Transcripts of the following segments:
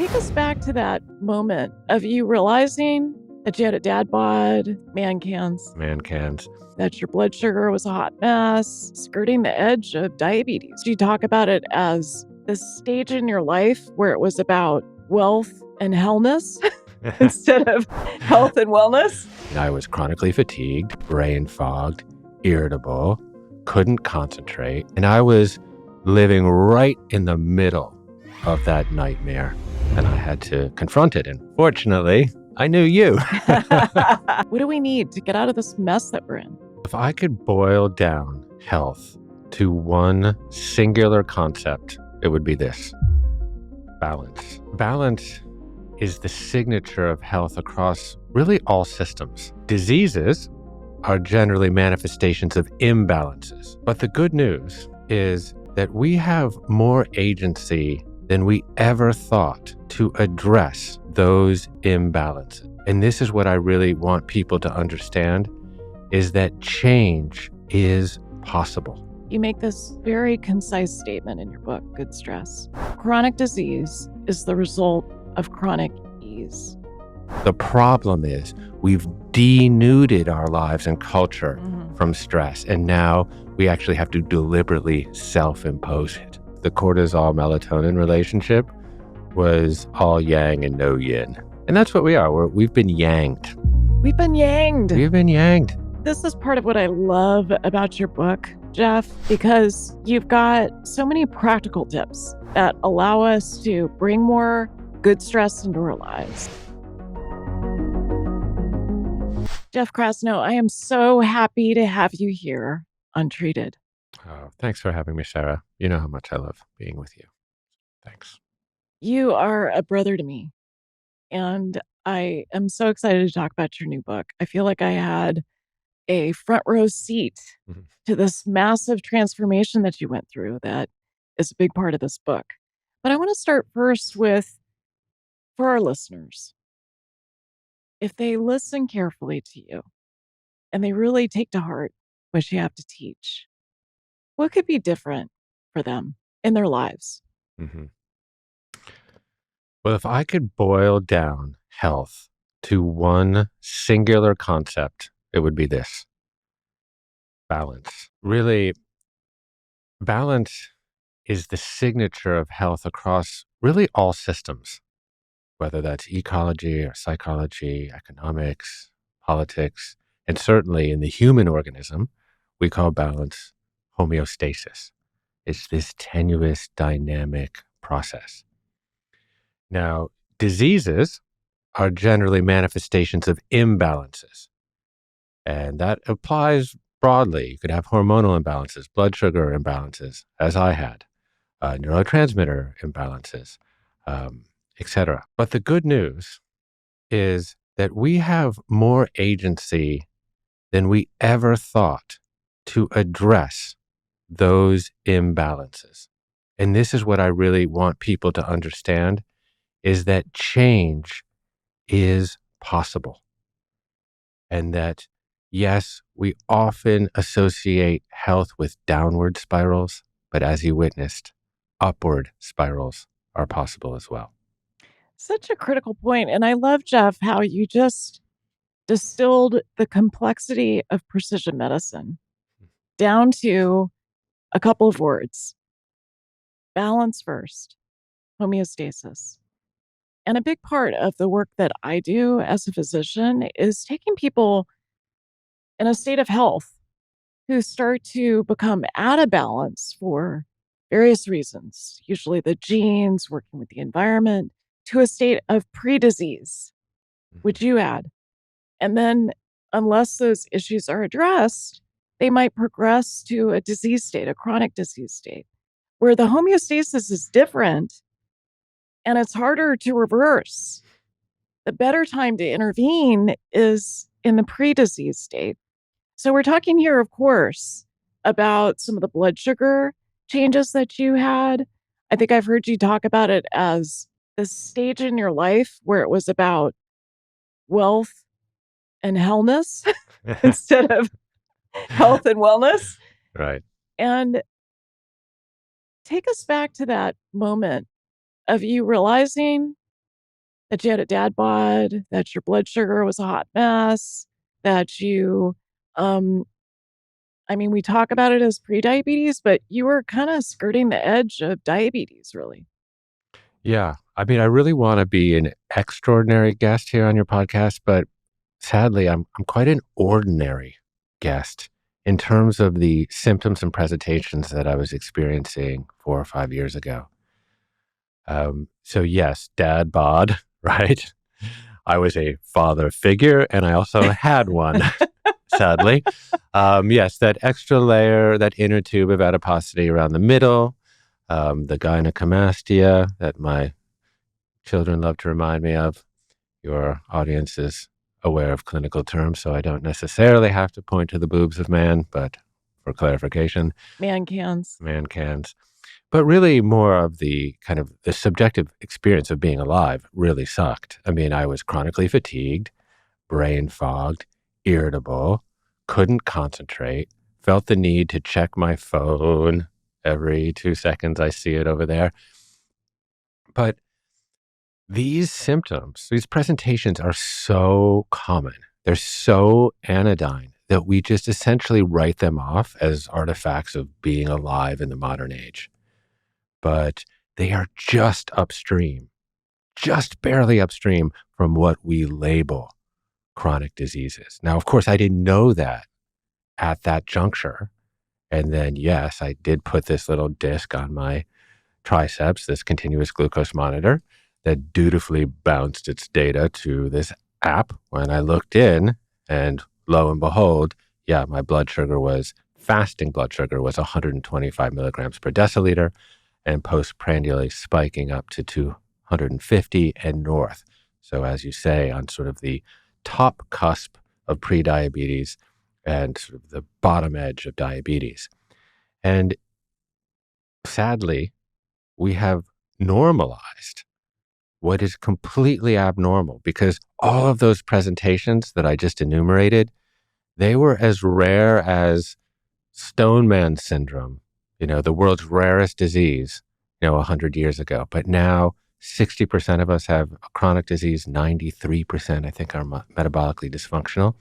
Take us back to that moment of you realizing that you had a dad bod, man cans, that your blood sugar was a hot mess, skirting the edge of diabetes. You talk about it as this stage in your life where it was about wealth and hellness instead of health and wellness. I was chronically fatigued, brain fogged, irritable, couldn't concentrate, and I was living right in the middle of that nightmare, and I had to confront it. And fortunately, I knew you. What do we need to get out of this mess that we're in? If I could boil down health to one singular concept, it would be this: balance. Balance is the signature of health across really all systems. Diseases are generally manifestations of imbalances. But the good news is that we have more agency than we ever thought to address those imbalances. And this is what I really want people to understand, is that change is possible. You make this very concise statement in your book, Good Stress. Chronic disease is the result of chronic ease. The problem is we've denuded our lives and culture from stress, and now we actually have to deliberately self-impose it. The cortisol-melatonin relationship was all yang and no yin. And that's what we are. We've been yanged. We've been yanged. We've been yanged. This is part of what I love about your book, Jeff, because you've got so many practical tips that allow us to bring more good stress into our lives. Jeff Krasno, I am so happy to have you here on Treated. Oh, thanks for having me, Sarah. You know how much I love being with you. Thanks. You are a brother to me, and I am so excited to talk about your new book. I feel like I had a front row seat to this massive transformation that you went through that is a big part of this book. But I want to start first with, for our listeners, if they listen carefully to you and they really take to heart what you have to teach, what could be different for them in their lives? Well, if I could boil down health to one singular concept, it would be this: balance. Really, balance is the signature of health across really all systems, whether that's ecology or psychology, economics, politics, and certainly in the human organism, we call balance homeostasis. It's this tenuous, dynamic process. Now, diseases are generally manifestations of imbalances, and that applies broadly. You could have hormonal imbalances, blood sugar imbalances, as I had, neurotransmitter imbalances, etc. But the good news is that we have more agency than we ever thought to address those imbalances. And this is what I really want people to understand, is that change is possible. And that, yes, we often associate health with downward spirals, but as you witnessed, upward spirals are possible as well. Such a critical point. And I love, Jeff, how you just distilled the complexity of precision medicine down to a couple of words: balance first, homeostasis. And a big part of the work that I do as a physician is taking people in a state of health who start to become out of balance for various reasons, usually the genes, working with the environment, to a state of pre-disease, which you add. And then unless those issues are addressed, they might progress to a disease state, a chronic disease state, where the homeostasis is different and it's harder to reverse. The better time to intervene is in the pre-disease state. So we're talking here, of course, about some of the blood sugar changes that you had. I think I've heard you talk about it as this stage in your life where it was about wealth and hellness instead of health and wellness. Right. And take us back to that moment of you realizing that you had a dad bod, that your blood sugar was a hot mess, that you, we talk about it as prediabetes, but you were kind of skirting the edge of diabetes, really. Yeah. I mean, I really want to be an extraordinary guest here on your podcast, but sadly, I'm quite an ordinary guest in terms of the symptoms and presentations that I was experiencing 4 or 5 years ago. So yes, dad bod, right? I was a father figure, and I also had one, sadly. Yes, that extra layer, that inner tube of adiposity around the middle, the gynecomastia that my children love to remind me of. Your audience is aware of clinical terms, so I don't necessarily have to point to the boobs of man, but for clarification, Man cans. man cans. But really more of the kind of the subjective experience of being alive really sucked. I mean, I was chronically fatigued, brain fogged, irritable, couldn't concentrate, felt the need to check my phone every 2 seconds. I see it over there. But these symptoms, these presentations are so common. They're so anodyne that we just essentially write them off as artifacts of being alive in the modern age. But they are just upstream, just barely upstream from what we label chronic diseases. Now, of course, I didn't know that at that juncture. And then, yes, I did put this little disc on my triceps, this continuous glucose monitor that dutifully bounced its data to this app when I looked in, and lo and behold, yeah, my fasting blood sugar was 125 milligrams per deciliter, and postprandially spiking up to 250 and north. So as you say, on sort of the top cusp of prediabetes and sort of the bottom edge of diabetes. And sadly, we have normalized what is completely abnormal, because all of those presentations that I just enumerated, they were as rare as Stoneman syndrome, the world's rarest disease, 100 years ago. But now 60% of us have a chronic disease, 93% I think are metabolically dysfunctional.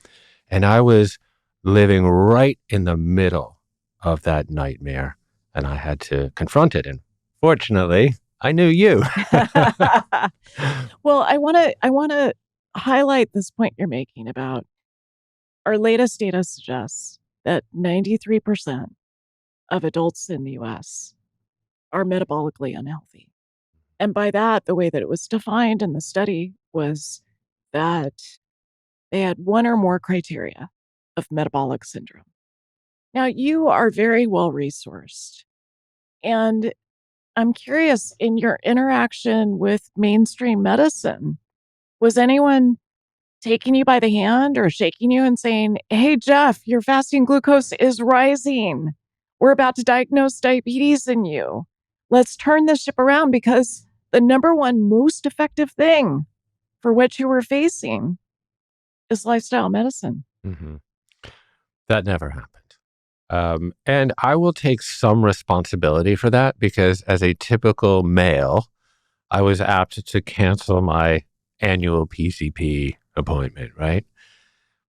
And I was living right in the middle of that nightmare, and I had to confront it. And fortunately, I knew you. Well, I want to highlight this point you're making about our latest data suggests that 93% of adults in the US are metabolically unhealthy. And by that, the way that it was defined in the study was that they had one or more criteria of metabolic syndrome. Now, you are very well resourced. And I'm curious, in your interaction with mainstream medicine, was anyone taking you by the hand or shaking you and saying, "Hey, Jeff, your fasting glucose is rising. We're about to diagnose diabetes in you. Let's turn this ship around because the number one most effective thing for what you were facing is lifestyle medicine." hmm That never happened. And I will take some responsibility for that, because as a typical male, I was apt to cancel my annual PCP appointment, right?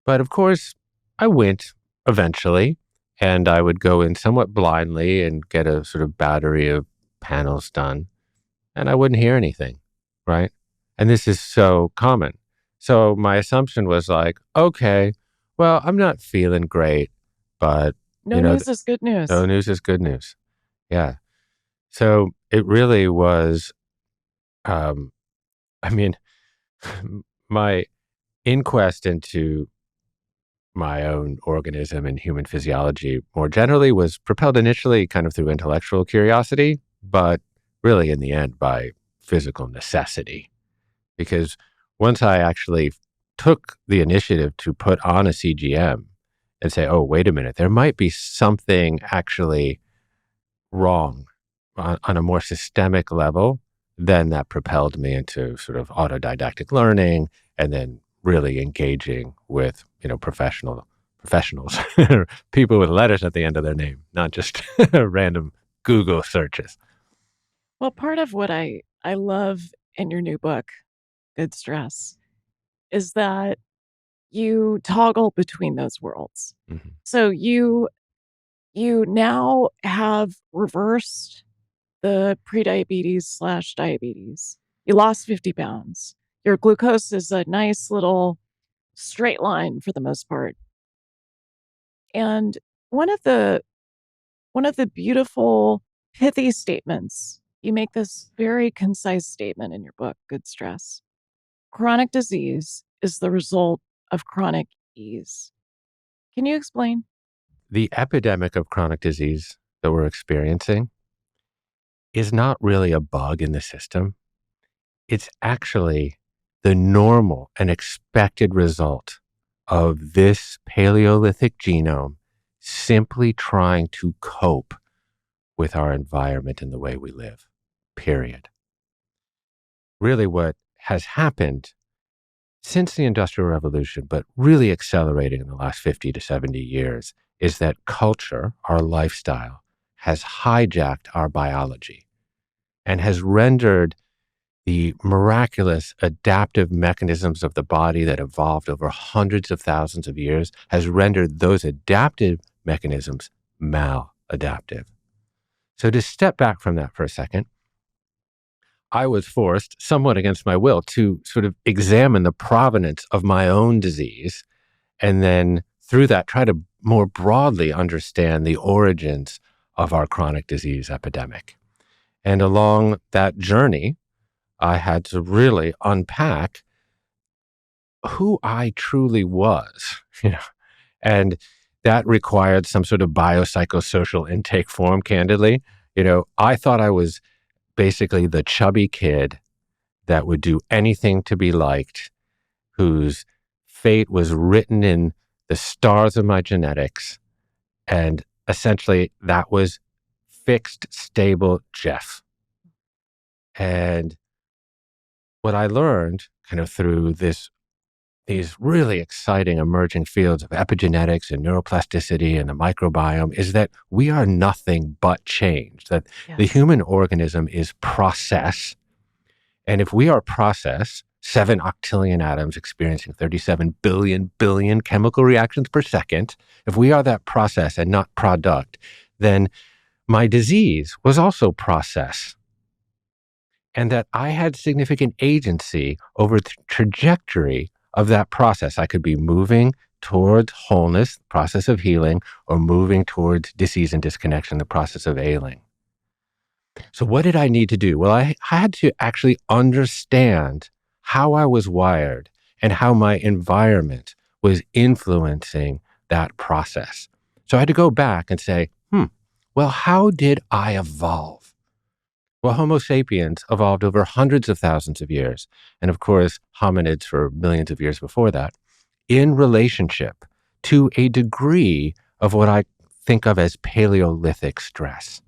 But of course, I went eventually, and I would go in somewhat blindly and get a sort of battery of panels done, and I wouldn't hear anything, right? And this is so common. So my assumption was like, okay, well, I'm not feeling great, but No news is good no news. news is good news. Yeah. So it really was, um, I mean, my inquest into my own organism and human physiology more generally was propelled initially kind of through intellectual curiosity, but really in the end by physical necessity. Because once I actually took the initiative to put on a CGM and say, oh, wait a minute, there might be something actually wrong on a more systemic level, then that propelled me into sort of autodidactic learning, and then really engaging with, professionals, people with letters at the end of their name, not just random Google searches. Well, part of what I love in your new book good stress is that you toggle between those worlds. Mhm. So you now have reversed the prediabetes slash diabetes. You lost 50 pounds. Your glucose is a nice little straight line for the most part. And one of the one of the beautiful pithy statements, you make this very concise statement in your book, Good Stress. Chronic disease is the result of chronic ease. Can you explain? The epidemic of chronic disease that we're experiencing is not really a bug in the system. It's actually the normal and expected result of this Paleolithic genome simply trying to cope with our environment and the way we live, period. Really, what has happened since the Industrial Revolution, but really accelerating in the last 50 to 70 years, is that culture, our lifestyle, has hijacked our biology and has rendered the miraculous adaptive mechanisms of the body that evolved over hundreds of thousands of years, has rendered those adaptive mechanisms maladaptive. So to step back from that for a second, I was forced, somewhat against my will, to sort of examine the provenance of my own disease and then through that try to more broadly understand the origins of our chronic disease epidemic. And along that journey, I had to really unpack who I truly was, and that required some sort of biopsychosocial intake form, candidly. I thought I was basically the chubby kid that would do anything to be liked, whose fate was written in the stars of my genetics. And essentially that was fixed, stable Jeff. And what I learned kind of through these really exciting emerging fields of epigenetics and neuroplasticity and the microbiome is that we are nothing but change, that the Yes. human organism is process. And if we are process, 7 octillion atoms experiencing 37 billion chemical reactions per second, if we are that process and not product, then my disease was also process. And that I had significant agency over the trajectory of that process. I could be moving towards wholeness, the process of healing, or moving towards disease and disconnection, the process of ailing. So what did I need to do? Well, I had to actually understand how I was wired and how my environment was influencing that process. So I had to go back and say, well, how did I evolve? Well, Homo sapiens evolved over hundreds of thousands of years, and of course, hominids for millions of years before that, in relationship to a degree of what I think of as Paleolithic stress.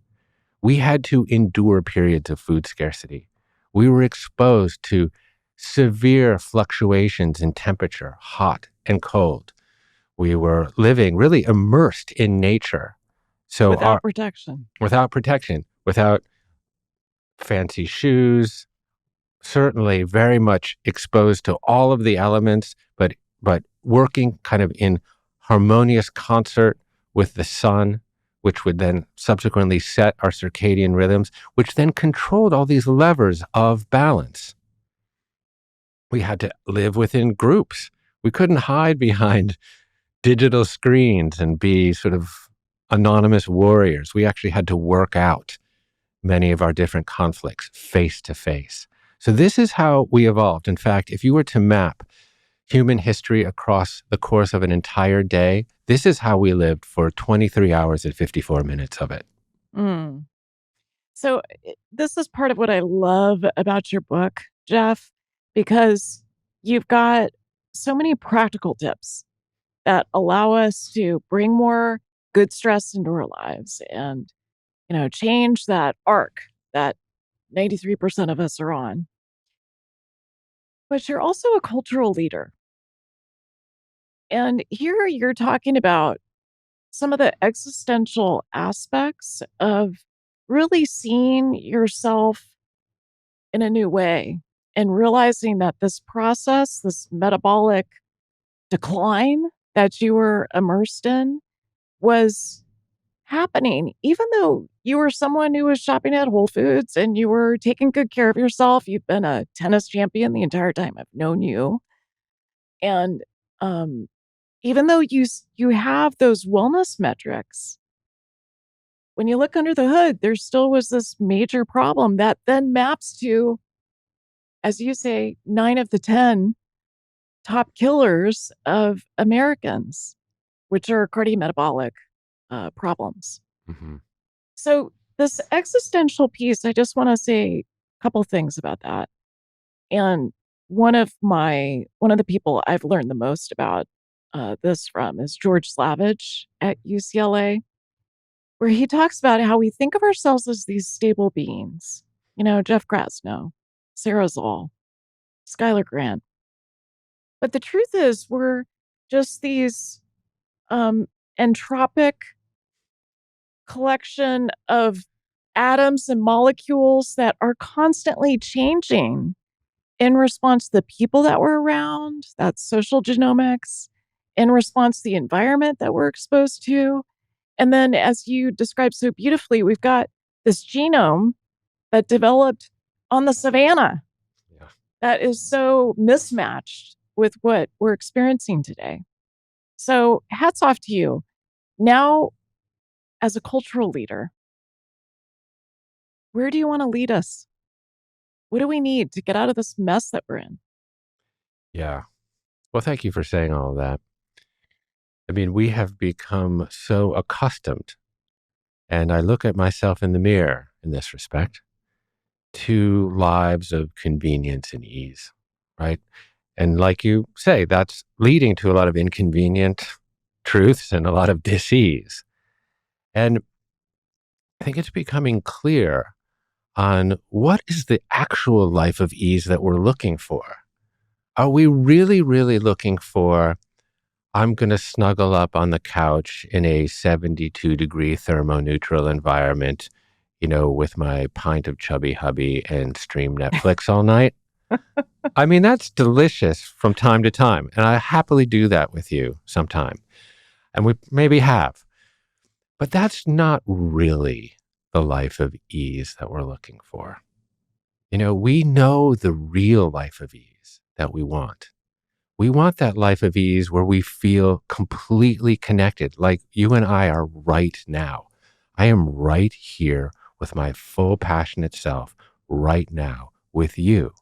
We had to endure periods of food scarcity. We were exposed to severe fluctuations in temperature, hot and cold. We were living really immersed in nature. So Without protection. without protection, without fancy shoes, certainly very much exposed to all of the elements, but working kind of in harmonious concert with the sun, which would then subsequently set our circadian rhythms, which then controlled all these levers of balance. We had to live within groups. We couldn't hide behind digital screens and be sort of anonymous warriors. We actually had to work out many of our different conflicts face to face. So this is how we evolved. In fact, if you were to map human history across the course of an entire day, this is how we lived for 23 hours and 54 minutes of it. Mm. So this is part of what I love about your book, Jeff, because you've got so many practical tips that allow us to bring more good stress into our lives and, change that arc that 93% of us are on. But you're also a cultural leader. And here you're talking about some of the existential aspects of really seeing yourself in a new way. and realizing that this process, this metabolic decline that you were immersed in was happening, even though you were someone who was shopping at Whole Foods and you were taking good care of yourself. You've been a tennis champion the entire time I've known you. And even though you have those wellness metrics, when you look under the hood, there still was this major problem that then maps to, as you say, 9 of the 10 top killers of Americans, which are cardiometabolic problems. Mm-hmm. So this existential piece, I just want to say a couple things about that. And one of the people I've learned the most about this from is George Slavich at UCLA, where he talks about how we think of ourselves as these stable beings. You know, Jeff Krasno, Sara Szal, Skylar Grant. But the truth is, we're just these entropic collection of atoms and molecules that are constantly changing in response to the people that we're around. That's social genomics. In response to the environment that we're exposed to. And then, as you described so beautifully, we've got this genome that developed on the savannah that is so mismatched with what we're experiencing today. So hats off to you. Now, as a cultural leader, where do you want to lead us? What do we need to get out of this mess that we're in? Yeah. Well, thank you for saying all of that. I mean, we have become so accustomed, and I look at myself in the mirror in this respect, to lives of convenience and ease, right? And like you say, that's leading to a lot of inconvenient truths and a lot of dis-ease. And I think it's becoming clear on what is the actual life of ease that we're looking for. Are we really, really looking for, I'm going to snuggle up on the couch in a 72-degree thermoneutral environment, you know, with my pint of Chubby Hubby and stream Netflix all night? I mean, that's delicious from time to time. And I happily do that with you sometime. And we maybe have. But that's not really the life of ease that we're looking for. You know, we know the real life of ease that we want. We want that life of ease where we feel completely connected, like you and I are right now. I am right here with my full passionate self right now with you.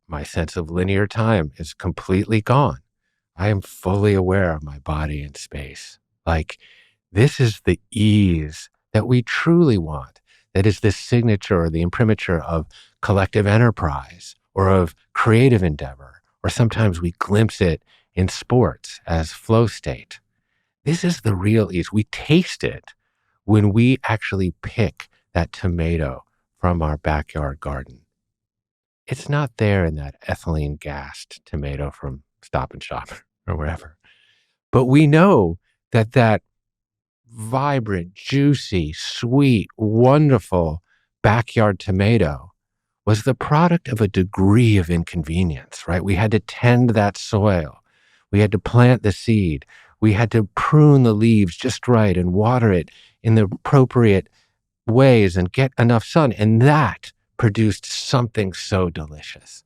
My sense of linear time is completely gone. I am fully aware of my body and space. Like, this is the ease that we truly want. That is the signature or the imprimatur of collective enterprise or of creative endeavor, or sometimes we glimpse it in sports as flow state. This is the real ease. We taste it when we actually pick that tomato from our backyard garden. It's not there in that ethylene gassed tomato from Stop and Shop or wherever. But we know that that vibrant, juicy, sweet, wonderful backyard tomato was the product of a degree of inconvenience, right? We had to tend that soil. We had to plant the seed. We had to prune the leaves just right and water it in the appropriate ways and get enough sun. And that produced something so delicious.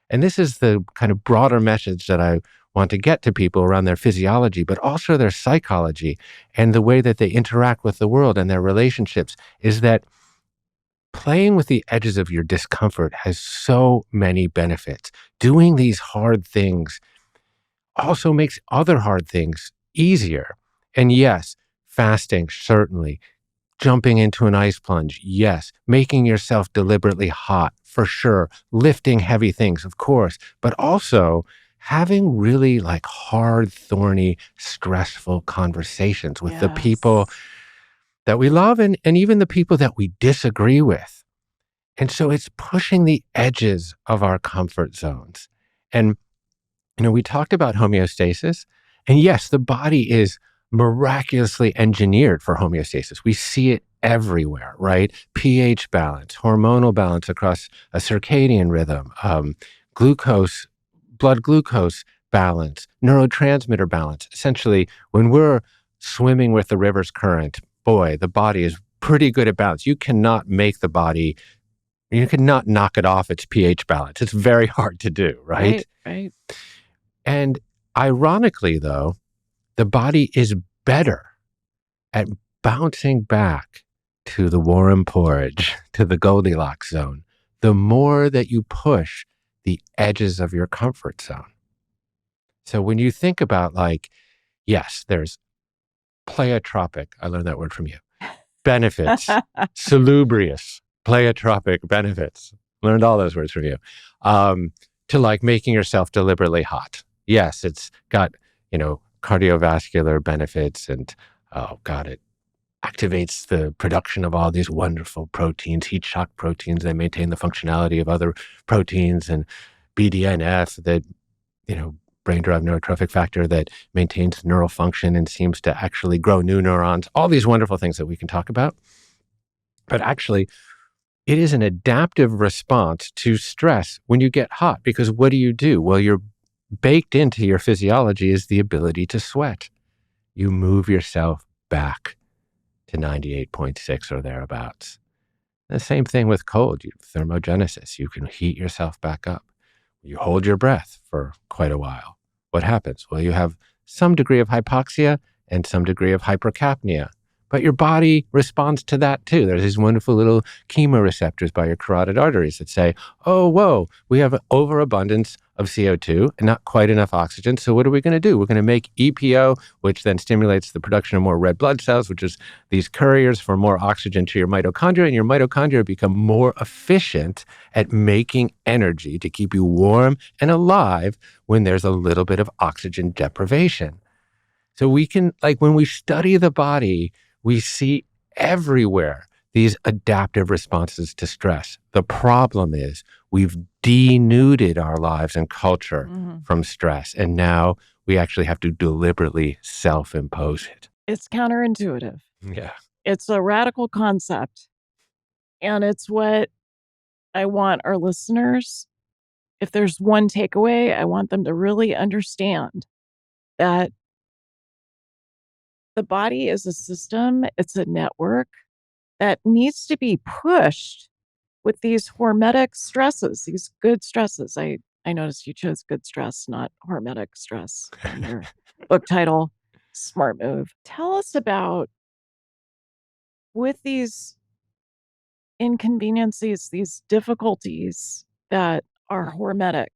And this is the kind of broader message that I want to get to people around their physiology, but also their psychology and the way that they interact with the world and their relationships, is that playing with the edges of your discomfort has so many benefits. Doing these hard things also makes other hard things easier. And yes, fasting, certainly. Jumping into an ice plunge, yes. Making yourself deliberately hot, for sure. Lifting heavy things, of course. But also having really like hard, thorny, stressful conversations with the people that we love and even the people that we disagree with. And so it's pushing the edges of our comfort zones. And, you know, we talked about homeostasis. And yes, the body is miraculously engineered for homeostasis. We see it everywhere, right? pH balance, hormonal balance across a circadian rhythm, glucose, blood glucose balance, neurotransmitter balance. Essentially, when we're swimming with the river's current, boy, the body is pretty good at balance. You cannot knock it off its pH balance. It's very hard to do, right? Right. And ironically, though, the body is better at bouncing back to the warm porridge, to the Goldilocks zone, the more that you push the edges of your comfort zone. So when you think about yes, there's pleiotropic, I learned that word from you, benefits, salubrious, pleiotropic benefits, learned all those words from you, to making yourself deliberately hot. Yes, it's got, cardiovascular benefits and, oh God, it activates the production of all these wonderful proteins, heat shock proteins. They maintain the functionality of other proteins, and BDNF, that, brain-derived neurotrophic factor that maintains neural function and seems to actually grow new neurons, all these wonderful things that we can talk about. But actually, it is an adaptive response to stress when you get hot, because what do? Well, you're baked into your physiology is the ability to sweat. You move yourself back to 98.6 or thereabouts. The same thing with cold, thermogenesis. You can heat yourself back up. You hold your breath for quite a while. What happens? Well, you have some degree of hypoxia and some degree of hypercapnia. But your body responds to that too. There's these wonderful little chemoreceptors by your carotid arteries that say, oh, whoa, we have an overabundance of CO2 and not quite enough oxygen. So what are we going to do? We're going to make EPO, which then stimulates the production of more red blood cells, which is these couriers for more oxygen to your mitochondria. And your mitochondria become more efficient at making energy to keep you warm and alive when there's a little bit of oxygen deprivation. So we can, when we study the body, we see everywhere these adaptive responses to stress. The problem is we've denuded our lives and culture from stress, and now we actually have to deliberately self-impose it. It's counterintuitive. Yeah. It's a radical concept. And it's what I want our listeners, if there's one takeaway, I want them to really understand that the body is a system, it's a network that needs to be pushed with these hormetic stresses, these good stresses. I noticed you chose good stress, not hormetic stress in your book title. Smart move. Tell us about, with these inconveniences, these difficulties that are hormetic,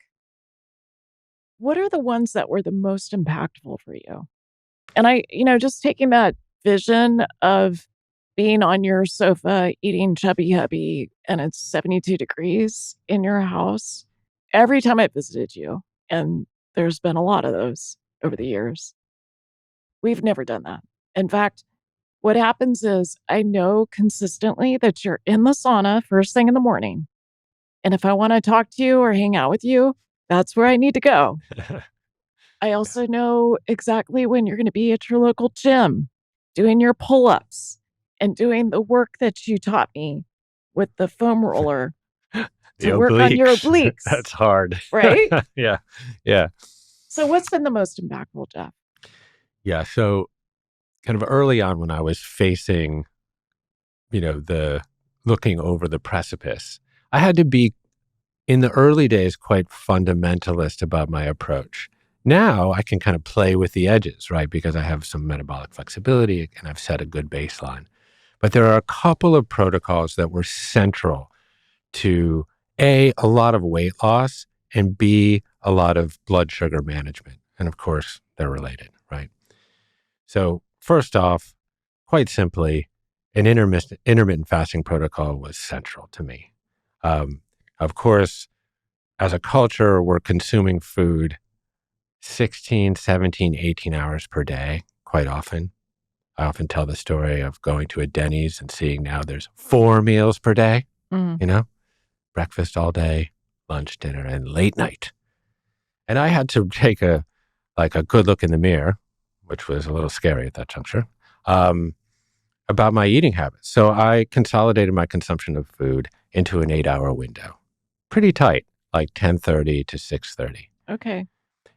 what are the ones that were the most impactful for you? And just taking that vision of being on your sofa eating chubby hubby and it's 72 degrees in your house every time I visited you, and there's been a lot of those over the years. We've never done that. In fact, what happens is I know consistently that you're in the sauna first thing in the morning. And if I want to talk to you or hang out with you, that's where I need to go. I also know exactly when you're going to be at your local gym, doing your pull-ups and doing the work that you taught me with the foam roller to work on your obliques. That's hard. Right? Yeah. Yeah. So what's been the most impactful, Jeff? Yeah. So kind of early on when I was facing, the looking over the precipice, I had to be, in the early days, quite fundamentalist about my approach. Now I can kind of play with the edges, right? Because I have some metabolic flexibility and I've set a good baseline. But there are a couple of protocols that were central to A, a lot of weight loss, and B, a lot of blood sugar management. And of course, they're related, right? So first off, quite simply, an intermittent fasting protocol was central to me. Of course, as a culture, we're consuming food 16, 17, 18 hours per day, quite often. I often tell the story of going to a Denny's and seeing now there's 4 meals per day, breakfast all day, lunch, dinner, and late night. And I had to take a good look in the mirror, which was a little scary at that juncture, about my eating habits. So I consolidated my consumption of food into an 8-hour window. Pretty tight, like 10:30 to 6:30. Okay.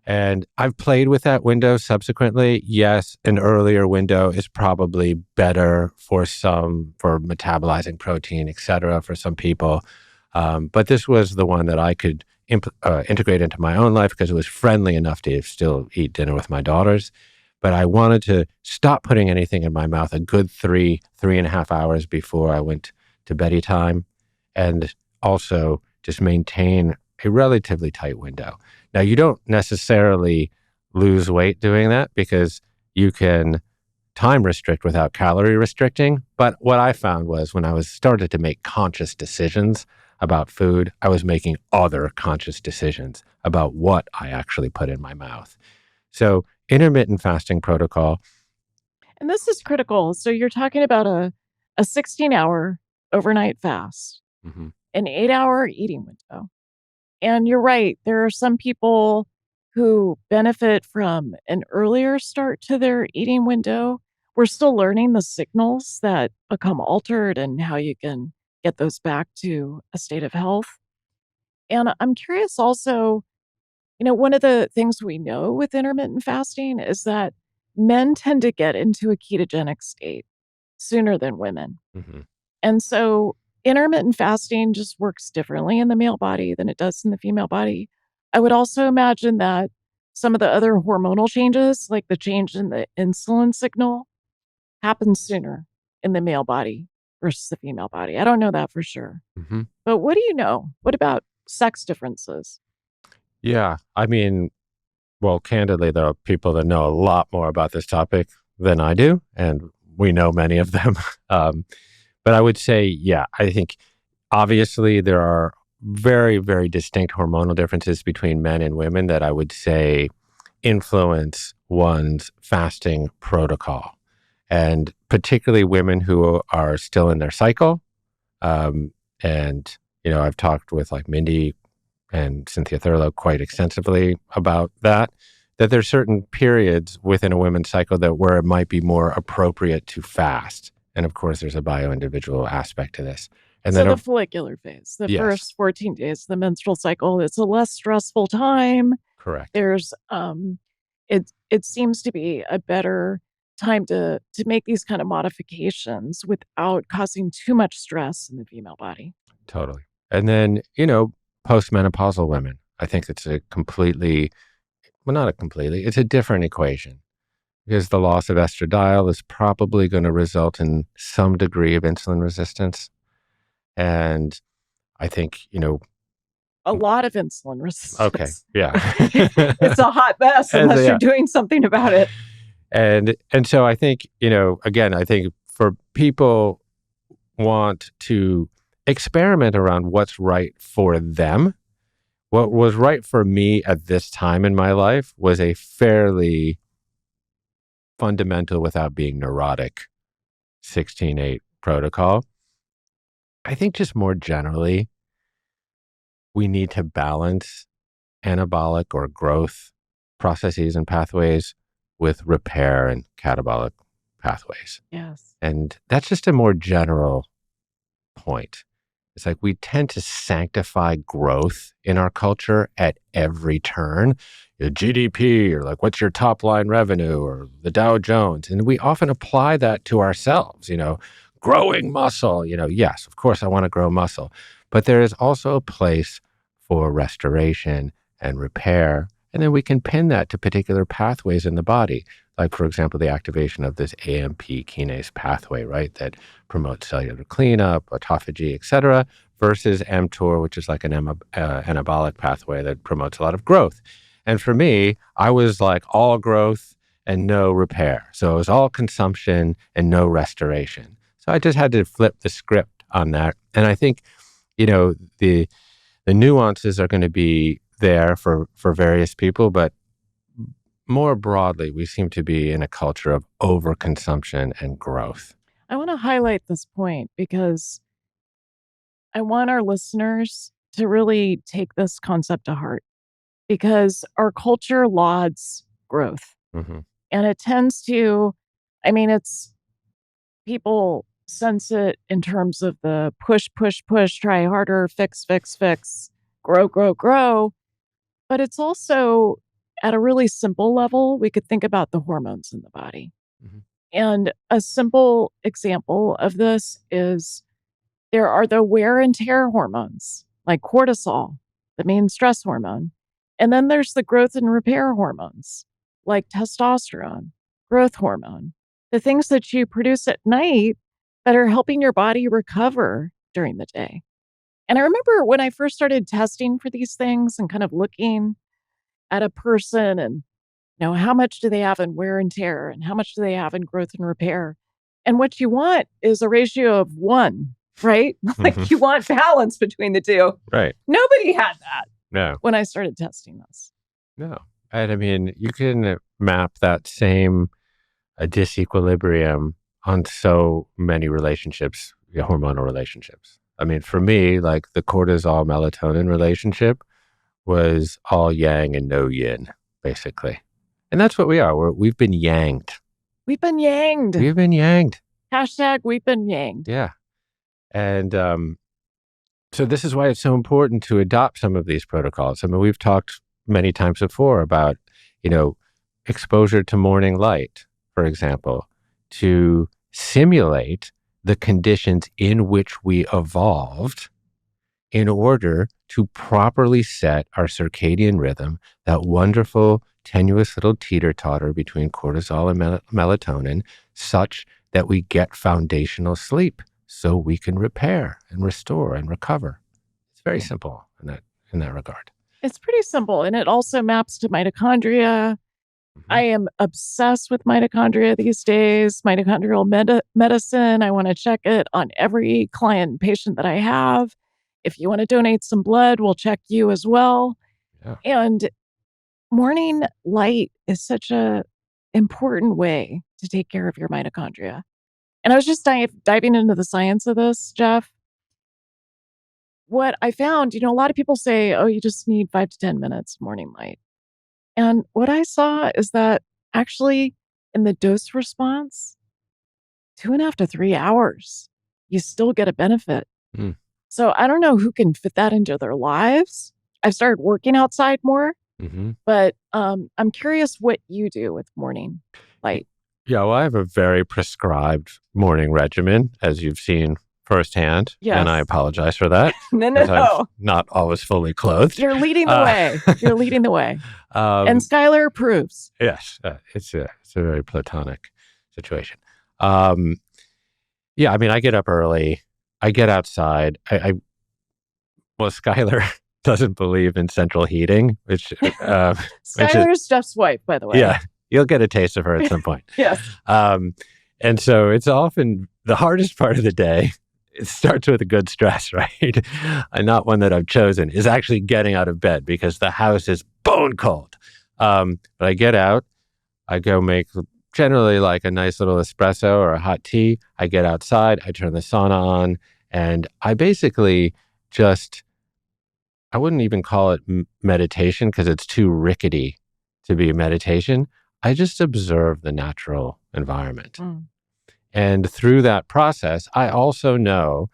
And I've played with that window subsequently. Yes, an earlier window is probably better for metabolizing protein, et cetera, for some people. But this was the one that I could integrate into my own life because it was friendly enough to still eat dinner with my daughters. But I wanted to stop putting anything in my mouth a good 3.5 hours before I went to bedtime time, and also just maintain a relatively tight window. Now, you don't necessarily lose weight doing that because you can time restrict without calorie restricting. But what I found was when I was started to make conscious decisions about food, I was making other conscious decisions about what I actually put in my mouth. So intermittent fasting protocol. And this is critical. So you're talking about a 16-hour overnight fast, Mhm. an 8-hour eating window. And you're right. There are some people who benefit from an earlier start to their eating window. We're still learning the signals that become altered and how you can get those back to a state of health. And I'm curious also, one of the things we know with intermittent fasting is that men tend to get into a ketogenic state sooner than women. Mhm. And so intermittent fasting just works differently in the male body than it does in the female body. I would also imagine that some of the other hormonal changes, like the change in the insulin signal, happen sooner in the male body versus the female body. I don't know that for sure. Mhm. But what do you know? What about sex differences? Yeah, I mean, well, candidly, there are people that know a lot more about this topic than I do, and we know many of them. Um, but I would say, yeah, I think obviously there are very, very distinct hormonal differences between men and women that I would say influence one's fasting protocol. And particularly women who are still in their cycle. Um, and, I've talked with like Mindy and Cynthia Thurlow quite extensively about that there's certain periods within a women's cycle that where it might be more appropriate to fast. And of course, there's a bio-individual aspect to this. And So then, the follicular phase, the yes, first 14 days, the menstrual cycle, it's a less stressful time. correct. There's it seems to be a better time to make these kind of modifications without causing too much stress in the female body. Totally. And then, postmenopausal women, I think it's a completely, well, not a completely, it's a different equation because the loss of estradiol is probably going to result in some degree of insulin resistance. And I think, A lot of insulin okay, resistance. yeah. It's a hot mess And so, unless you're yeah. doing something about it. And so I think, again, I think for people want to experiment around what's right for them. What was right for me at this time in my life was a fairly fundamental, without being neurotic, 16-8 protocol. I think just more generally, we need to balance anabolic or growth processes and pathways with repair and catabolic pathways. Yes. And that's just a more general point. It's like we tend to sanctify growth in our culture at every turn. Your GDP, or like what's your top line revenue, or the Dow Jones. And we often apply that to ourselves, growing muscle. Yes, of course I want to grow muscle. But there is also a place for restoration and repair. And then we can pin that to particular pathways in the body. Like, for example, the activation of this AMP kinase pathway, right? That promotes cellular cleanup, autophagy, et cetera, versus mTOR, which is like an anabolic pathway that promotes a lot of growth. And for me, I was like all growth and no repair. So it was all consumption and no restoration. So I just had to flip the script on that. And I think, the nuances are going to be there for various people, but more broadly, we seem to be in a culture of overconsumption and growth. I want to highlight this point because I want our listeners to really take this concept to heart because our culture lauds growth Hmm. and it tends to, I mean, people sense it in terms of the push, push, push, try harder, fix, fix, fix, grow, grow, grow. But it's also at a really simple level, we could think about the hormones in the body. Mhm. And a simple example of this is there are the wear and tear hormones, like cortisol, the main stress hormone. And then there's the growth and repair hormones, like testosterone, growth hormone, the things that you produce at night that are helping your body recover during the day. And I remember when I first started testing for these things and kind of looking at a person and how much do they have in wear and tear and how much do they have in growth and repair? And what you want is a ratio of one, right? Like you want balance between the two. Right. Nobody had that No. when I started testing this. No. And I mean, you can map that same disequilibrium on so many relationships, hormonal relationships. I mean, for me, like the cortisol melatonin relationship was all yang and no yin, basically. And that's what we are. We've been yanged. We've been yanged. We've been yanged. Hashtag we've been yanged. Yeah. And so this is why it's so important to adopt some of these protocols. I mean, we've talked many times before about, exposure to morning light, for example, to simulate the conditions in which we evolved in order to properly set our circadian rhythm, that wonderful, tenuous little teeter-totter between cortisol and melatonin, such that we get foundational sleep so we can repair and restore and recover. It's very simple in that regard. It's pretty simple. And it also maps to mitochondria. I am obsessed with mitochondria these days, mitochondrial medicine. I want to check it on every client and patient that I have. If you want to donate some blood, we'll check you as well. Yeah. And morning light is such a important way to take care of your mitochondria. And I was just diving into the science of this, Jeff. What I found, a lot of people say, oh, you just need 5 to 10 minutes morning light. And what I saw is that actually in the dose response, 2.5 to 3 hours, you still get a benefit. Mm. So I don't know who can fit that into their lives. I've started working outside more, but I'm curious what you do with morning light. Yeah, well, I have a very prescribed morning regimen, as you've seen firsthand. Yes. And I apologize for that. No. I'm not always fully clothed. You're leading the way. You're leading the way. And Skylar approves. Yes. It's a very platonic situation. Yeah, I mean, I get up early. I get outside. Well, Skylar doesn't believe in central heating, which Skylar's Jeff's wife, by the way. Yeah, you'll get a taste of her at some point. Yes. And so it's often the hardest part of the day. It starts with a good stress, right? And not one that I've chosen, is actually getting out of bed because the house is bone cold. But I get out, I go make generally like a nice little espresso or a hot tea. I get outside, I turn the sauna on, and I basically I wouldn't even call it meditation because it's too rickety to be meditation. I just observe the natural environment. And through that process, I also know,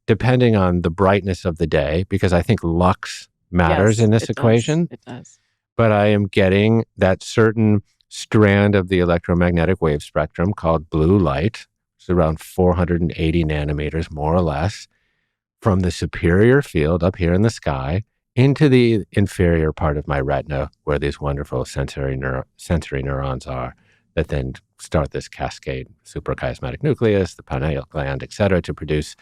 depending on the brightness of the day, because I think lux matters in this equation. It does. But I am getting that certain strand of the electromagnetic wave spectrum called blue light, which is around 480 nanometers, more or less, from the superior field up here in the sky into the inferior part of my retina, where these wonderful sensory neurons are, that then start this cascade, suprachiasmatic nucleus, the pineal gland, et cetera, to produce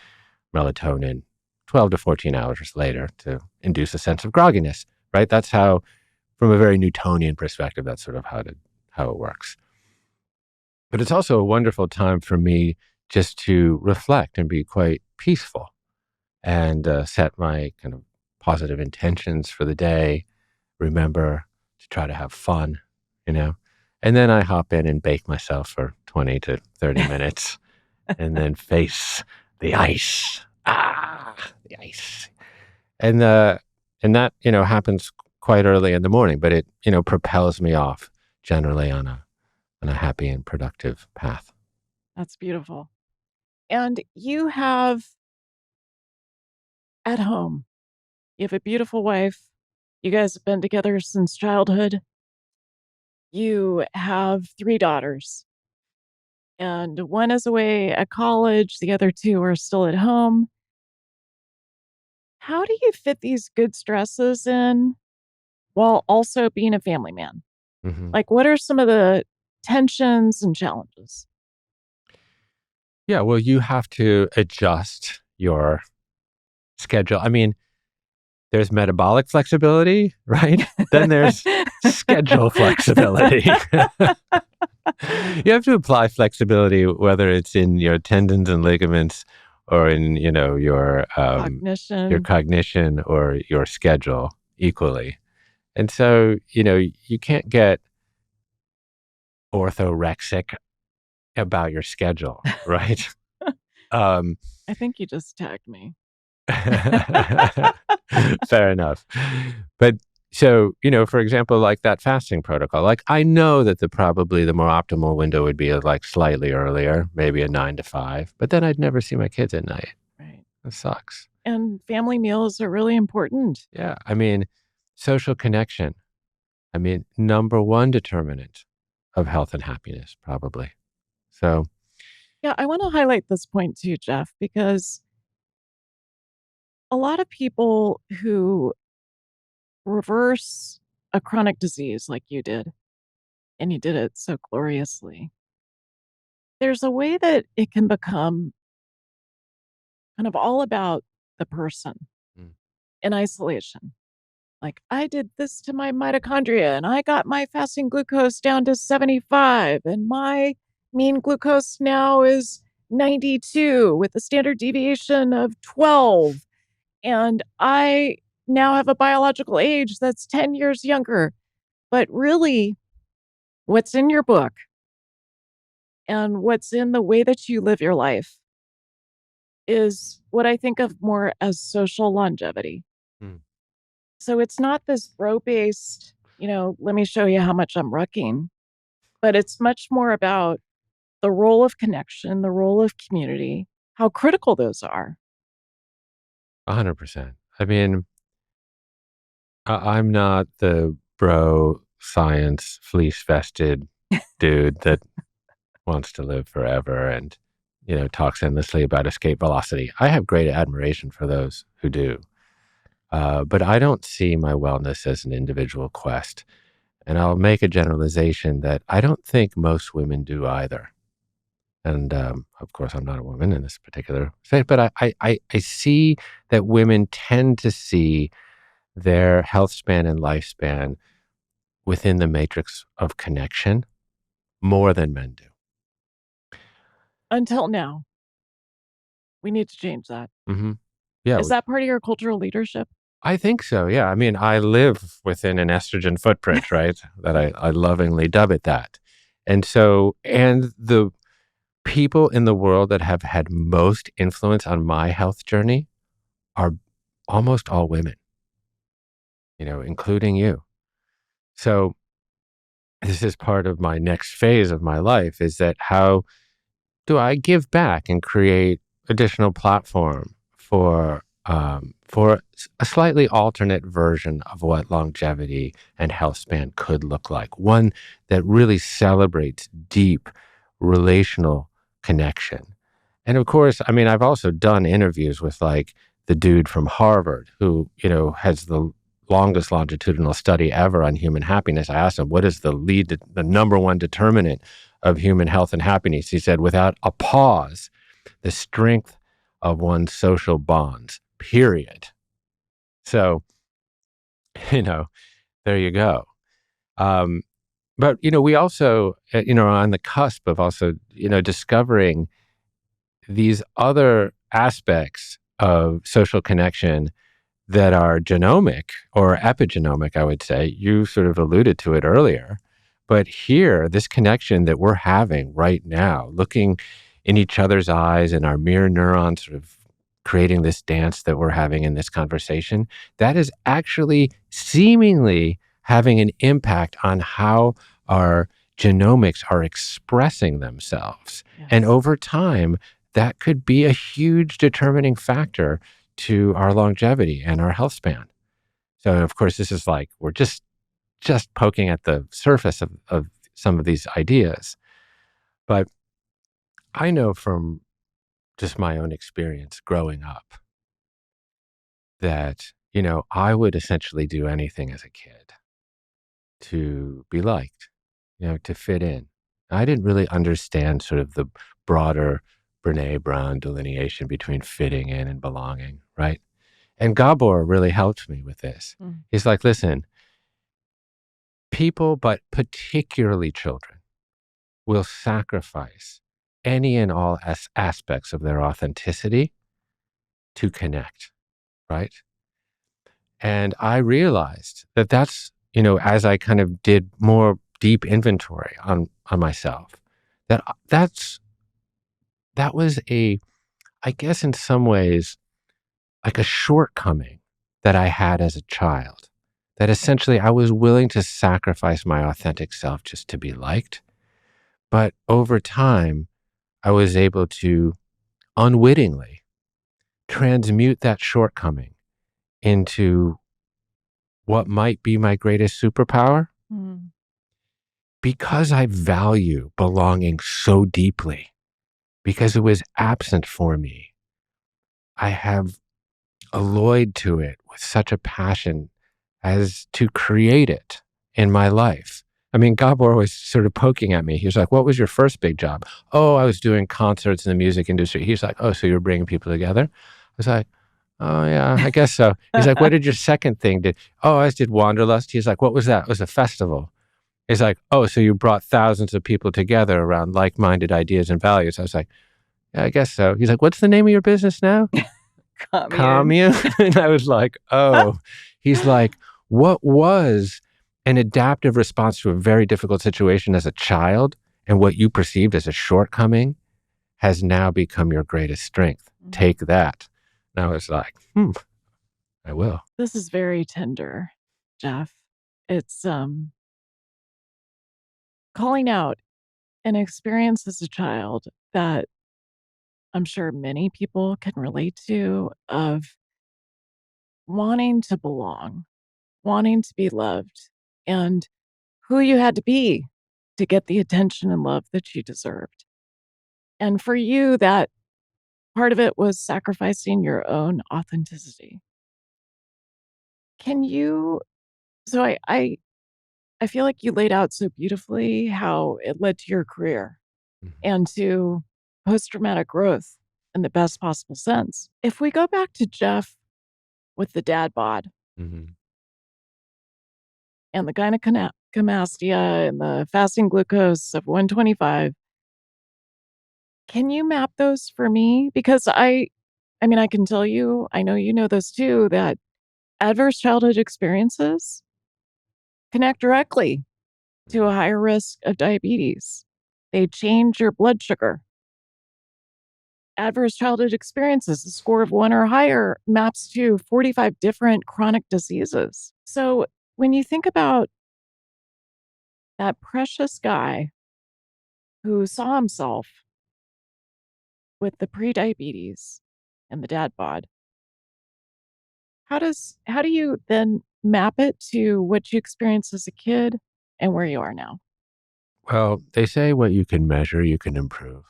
melatonin 12 to 14 hours later to induce a sense of grogginess, right? That's how, from a very Newtonian perspective, that's sort of how it works. But it's also a wonderful time for me just to reflect and be quite peaceful and set my kind of positive intentions for the day, remember to try to have fun, and then I hop in and bake myself for 20 to 30 minutes and then face the ice. The ice. And that, happens quite early in the morning, but it, propels me off generally on a happy and productive path. That's beautiful. And you have at home, you have a beautiful wife. You guys have been together since childhood. You have 3 daughters, and one is away at college, the other 2 are still at home. How do you fit these good stresses in while also being a family man? Hmm. Like, what are some of the tensions and challenges? Yeah, well, you have to adjust your schedule. I mean, there's metabolic flexibility, right? Then there's schedule flexibility. You have to apply flexibility, whether it's in your tendons and ligaments or in, your Cognition. cognition or your schedule equally. And so, you can't get orthorexic about your schedule, right? Um, I think you just tagged me. Fair enough. But so, for example, like that fasting protocol, like I know that probably the more optimal window would be like slightly earlier, maybe a 9 to 5, but then I'd never see my kids at night. Right. That sucks. And family meals are really important. Yeah. I mean, social connection. I mean, number one determinant of health and happiness, probably. So, Yeah, I want to highlight this point too, Jeff, because a lot of people who reverse a chronic disease like you did, and you did it so gloriously, there's a way that it can become kind of all about the person mm, in isolation. Like, I did this to my mitochondria and I got my fasting glucose down to 75, and my mean glucose now is 92 with a standard deviation of 12. And I now have a biological age that's 10 years younger. But really, what's in your book and what's in the way that you live your life is what I think of more as social longevity. mm, So it's not this bro based, let me show you how much I'm rucking, but it's much more about the role of connection, the role of community, how critical those are. 100%. I mean, I'm not the bro science fleece vested dude that wants to live forever and, talks endlessly about escape velocity. I have great admiration for those who do. But I don't see my wellness as an individual quest. And I'll make a generalization that I don't think most women do either. And of course, I'm not a woman in this particular state, but I see that women tend to see their health span and lifespan within the matrix of connection more than men do. Until now, we need to change that. Hmm. Yeah, Is that part of your cultural leadership? I think so. Yeah. I mean, I live within an estrogen footprint, right? That I lovingly dub it that. And so, and the people in the world that have had most influence on my health journey are almost all women, including you. So, this is part of my next phase of my life is that how do I give back and create additional platform for a slightly alternate version of what longevity and health span could look like? One that really celebrates deep relational connection. And of course, I mean, I've also done interviews with like the dude from Harvard who, has the longest longitudinal study ever on human happiness. I asked him, what is the number one determinant of human health and happiness? He said, without a pause, the strength of one's social bonds, period. So, you know, there you go. Um, but, we also, are on the cusp of also, discovering these other aspects of social connection that are genomic or epigenomic, I would say. You sort of alluded to it earlier. But here, this connection that we're having right now, looking in each other's eyes and our mirror neurons sort of creating this dance that we're having in this conversation, that is actually seemingly having an impact on how our genomics are expressing themselves. Yes. And over time, that could be a huge determining factor to our longevity and our health span. So of course, this is like, we're just poking at the surface of some of these ideas. But I know from just my own experience growing up that, I would essentially do anything as a kid to be liked, to fit in. I didn't really understand sort of the broader Brene Brown delineation between fitting in and belonging, right? And Gabor really helped me with this. Mm. He's like, listen, people, but particularly children, will sacrifice any and all aspects of their authenticity to connect, right? And I realized that that's, as I kind of did more deep inventory on myself, that was I guess in some ways, like a shortcoming that I had as a child, that essentially I was willing to sacrifice my authentic self just to be liked. But over time, I was able to unwittingly transmute that shortcoming into what might be my greatest superpower Mm. because I value belonging so deeply, because it was absent for me. I have alloyed to it with such a passion as to create it in my life. I mean, Gabor was sort of poking at me. He was like, what was your first big job? Oh, I was doing concerts in the music industry. He's like, oh, so you were bringing people together? I was like, oh, yeah, I guess so. He's like, what did your second thing do? Oh, I did Wanderlust. He's like, what was that? It was a festival. He's like, oh, so you brought thousands of people together around like-minded ideas and values. I was like, yeah, I guess so. He's like, what's the name of your business now? Commune. Commune. And I was like, oh. He's like, what was an adaptive response to a very difficult situation as a child and what you perceived as a shortcoming has now become your greatest strength. Take that. And I was like, I will. This is very tender, Jeff. It's calling out an experience as a child that I'm sure many people can relate to, of wanting to belong, wanting to be loved, and who you had to be to get the attention and love that you deserved. And for you, that part of it was sacrificing your own authenticity. Can you so I feel like you laid out so beautifully how it led to your career and to post-traumatic growth in the best possible sense. If we go back to Jeff with the dad bod Mm-hmm. and the gynecomastia and the fasting glucose of 125, can you map those for me? Because I mean, I can tell you, I know you know this too, that adverse childhood experiences connect directly to a higher risk of diabetes. They change your blood sugar. Adverse childhood experiences, a score of 1 or higher, maps to 45 different chronic diseases. So when you think about that precious guy who saw himself with the prediabetes and the dad bod, how do you then map it to what you experienced as a kid and where you are now? Well, they say what you can measure, you can improve.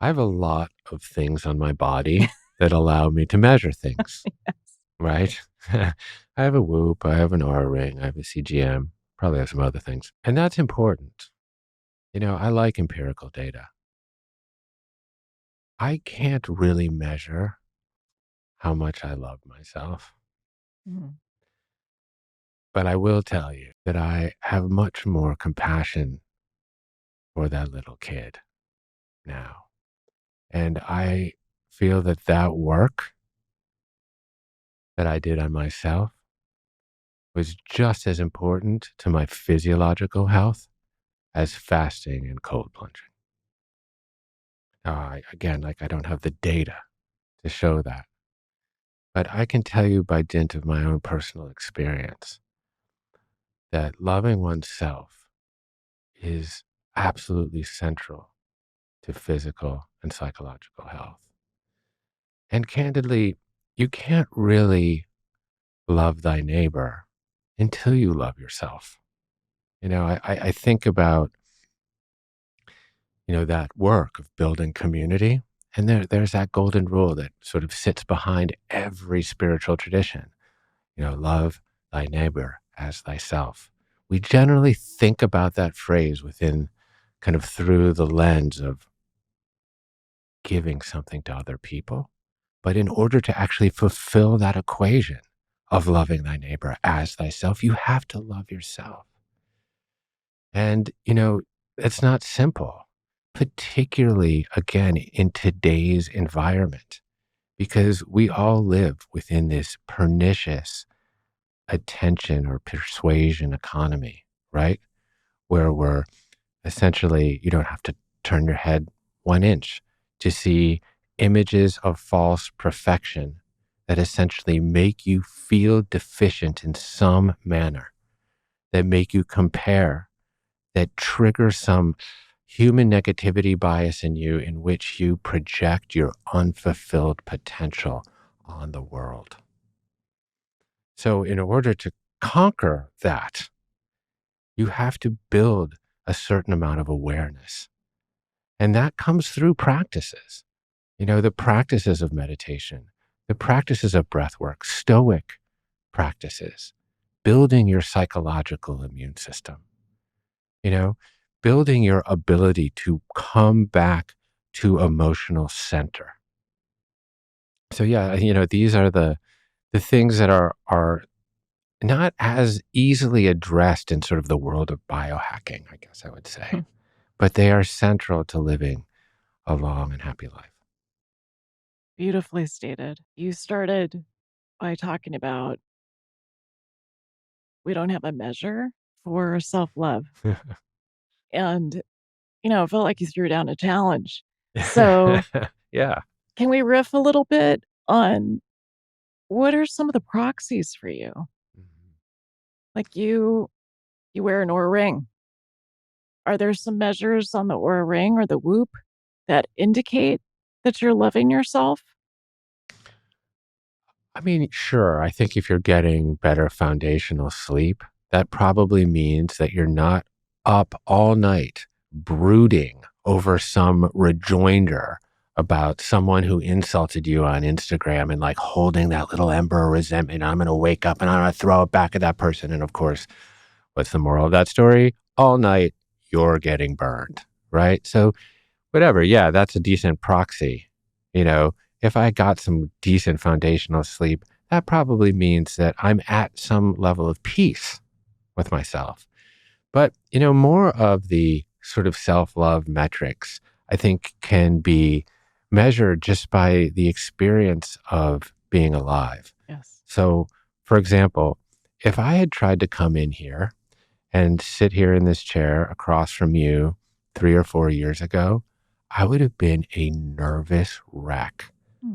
I have a lot of things on my body that allow me to measure things, Yes. right? I have a Whoop, I have an R ring, I have a CGM, probably have some other things. And that's important. I like empirical data. I can't really measure how much I love myself, Mhm. but I will tell you that I have much more compassion for that little kid now. And I feel that that work that I did on myself was just as important to my physiological health as fasting and cold plunging. Again, like I don't have the data to show that, but I can tell you by dint of my own personal experience that loving oneself is absolutely central to physical and psychological health. And candidly, you can't really love thy neighbor until you love yourself. I think about, that work of building community. And there's that golden rule that sort of sits behind every spiritual tradition. Love thy neighbor as thyself. We generally think about that phrase within kind of through the lens of giving something to other people. But in order to actually fulfill that equation of loving thy neighbor as thyself, you have to love yourself. And, it's not simple, particularly, again, in today's environment, because we all live within this pernicious attention or persuasion economy, right? Where we're essentially, you don't have to turn your head 1 inch to see images of false perfection that essentially make you feel deficient in some manner, that make you compare, that trigger some human negativity bias in you in which you project your unfulfilled potential on the world. So in order to conquer that, you have to build a certain amount of awareness. And that comes through practices, the practices of meditation, the practices of breath work, stoic practices, building your psychological immune system, building your ability to come back to emotional center. So yeah, these are the things that are not as easily addressed in sort of the world of biohacking, I guess I would say, but they are central to living a long and happy life. Beautifully stated. You started by talking about we don't have a measure for self-love. And, it felt like you threw down a challenge. So Yeah. can we riff a little bit on what are some of the proxies for you? Like you wear an Oura ring. Are there some measures on the Oura ring or the Whoop that indicate that you're loving yourself? I mean, sure. I think if you're getting better foundational sleep, that probably means that you're not up all night brooding over some rejoinder about someone who insulted you on Instagram and like holding that little ember of resentment. I'm going to wake up and I'm going to throw it back at that person. And of course, what's the moral of that story? All night, you're getting burned, right? So whatever. Yeah, that's a decent proxy. If I got some decent foundational sleep, that probably means that I'm at some level of peace with myself. But, more of the sort of self-love metrics, I think, can be measured just by the experience of being alive. Yes. So, for example, if I had tried to come in here and sit here in this chair across from you 3 or 4 years ago, I would have been a nervous wreck.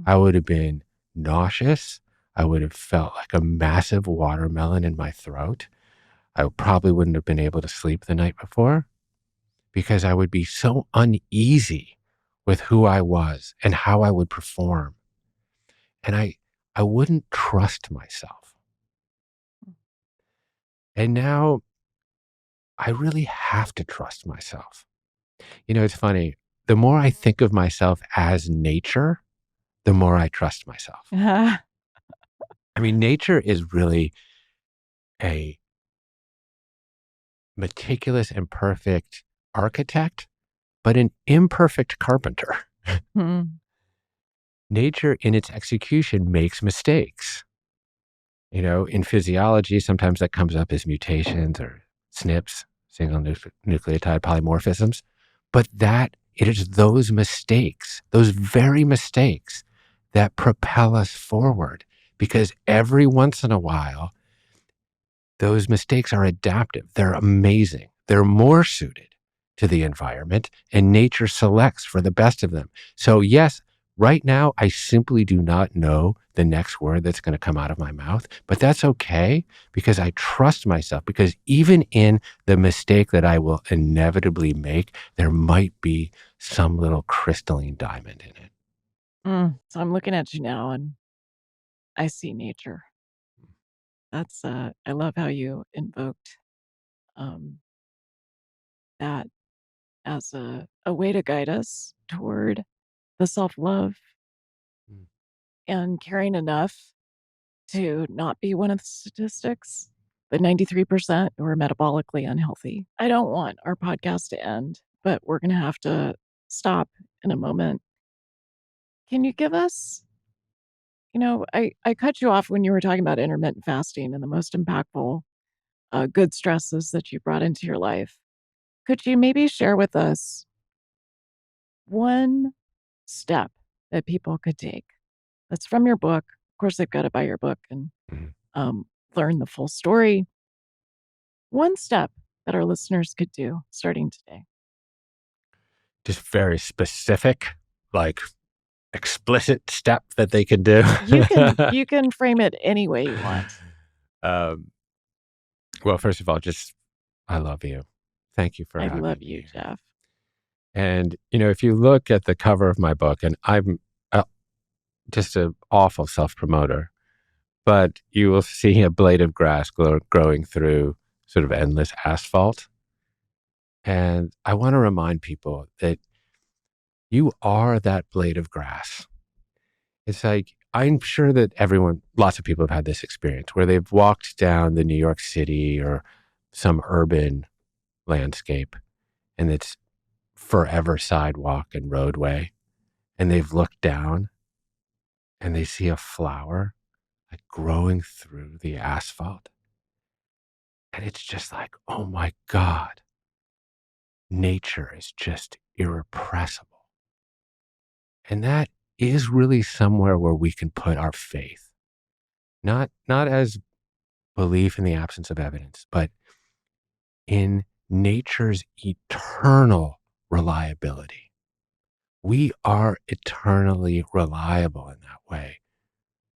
I would have been nauseous. I would have felt like a massive watermelon in my throat. I probably wouldn't have been able to sleep the night before because I would be so uneasy with who I was and how I would perform. And I wouldn't trust myself. And now I really have to trust myself. It's funny. The more I think of myself as nature, the more I trust myself. I mean, nature is really a meticulous and perfect architect, but an imperfect carpenter. Nature in its execution makes mistakes. In physiology, sometimes that comes up as mutations or SNPs, single nucleotide polymorphisms. But it is those mistakes, those very mistakes that propel us forward, because every once in a while, those mistakes are adaptive. They're amazing. They're more suited to the environment, and nature selects for the best of them. So yes, Right now, I simply do not know the next word that's going to come out of my mouth, but that's okay because I trust myself, because even in the mistake that I will inevitably make, there might be some little crystalline diamond in it. So I'm looking at you now and I see nature. That's I love how you invoked um, that as a way to guide us toward the self love Mm. and caring enough to not be one of the statistics, the 93% who are metabolically unhealthy. I don't want our podcast to end, but we're going to have to stop in a moment. Can you give us, I cut you off when you were talking about intermittent fasting and the most impactful good stresses that you brought into your life. Could you maybe share with us one step that people could take that's from your book? Of course, they've got to buy your book and Mhm. learn the full story. One step that our listeners could do starting today. Just very specific, like explicit step that they can do. You can frame it any way you want. um, well, first of all, just I love you. Thank you for I love having me you, here. Jeff. And, if you look at the cover of my book, and I'm just an awful self promoter, but you will see a blade of grass growing through sort of endless asphalt. And I want to remind people that you are that blade of grass. It's like, I'm sure that lots of people have had this experience where they've walked down the New York City or some urban landscape and it's forever sidewalk and roadway. And they've looked down and they see a flower like growing through the asphalt. And it's just like, oh my God, nature is just irrepressible. And that is really somewhere where we can put our faith, not as belief in the absence of evidence, but in nature's eternal reliability. We are eternally reliable in that way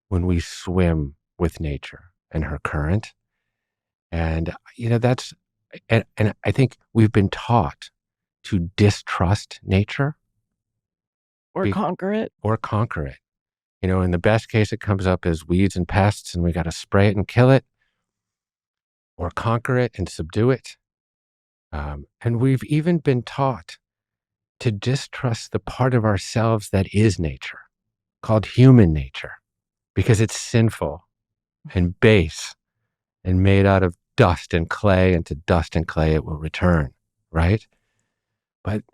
when we swim with nature and her current. And, and I think we've been taught to distrust nature Or conquer it. or conquer it. In the best case, it comes up as weeds and pests and we got to spray it and kill it, or conquer it and subdue it. And we've even been taught to distrust the part of ourselves that is nature, called human nature, because it's sinful and base and made out of dust and clay, and to dust and clay it will return, right? But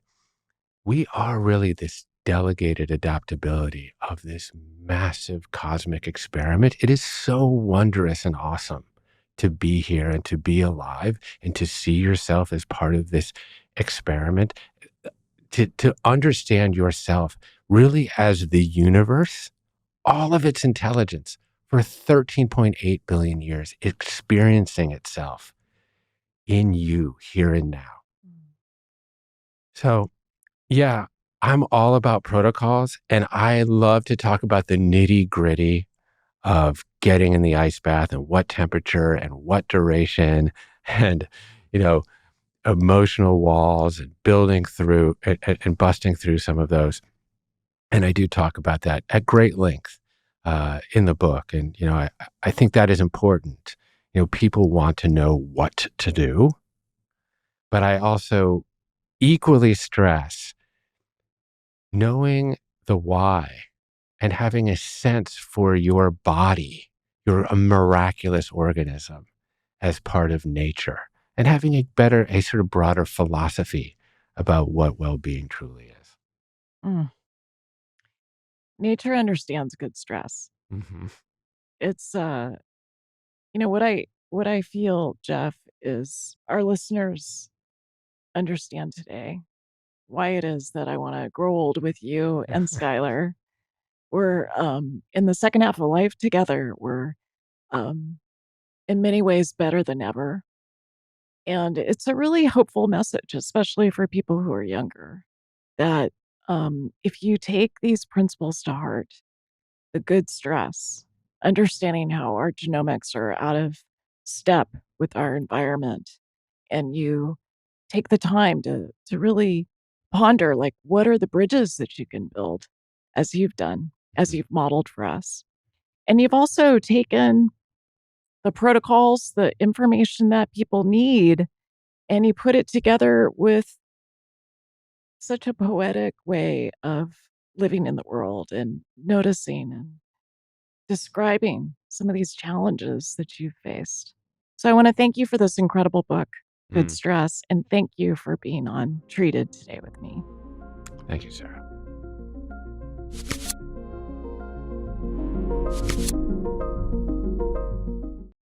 we are really this delegated adaptability of this massive cosmic experiment. It is so wondrous and awesome to be here and to be alive and to see yourself as part of this experiment, to understand yourself really as the universe, all of its intelligence for 13.8 billion years, experiencing itself in you here and now. So, yeah, I'm all about protocols and I love to talk about the nitty gritty of getting in the ice bath and what temperature and what duration and, you know, emotional walls and building through and busting through some of those. And I do talk about that at great length in the book. And, I think that is important. People want to know what to do, but I also equally stress knowing the why and having a sense for your body. You're a miraculous organism as part of nature, and having a sort of broader philosophy about what well-being truly is. Mm. Nature understands good stress. Mm-hmm. It's what I feel, Jeff, is our listeners understand today why it is that I want to grow old with you and Skylar. We're in the second half of life together. We're um in many ways better than ever. And it's a really hopeful message, especially for people who are younger, that If you take these principles to heart, the good stress, understanding how our genomics are out of step with our environment, and you take the time to really ponder, like, what are the bridges that you can build as you've done, as Mhm. you've modeled for us. And you've also taken the protocols, the information that people need, and you put it together with such a poetic way of living in the world and noticing and describing some of these challenges that you've faced. So I want to thank you for this incredible book, Good Mm. Stress, and thank you for being on Treated today with me. Thank you, Sarah.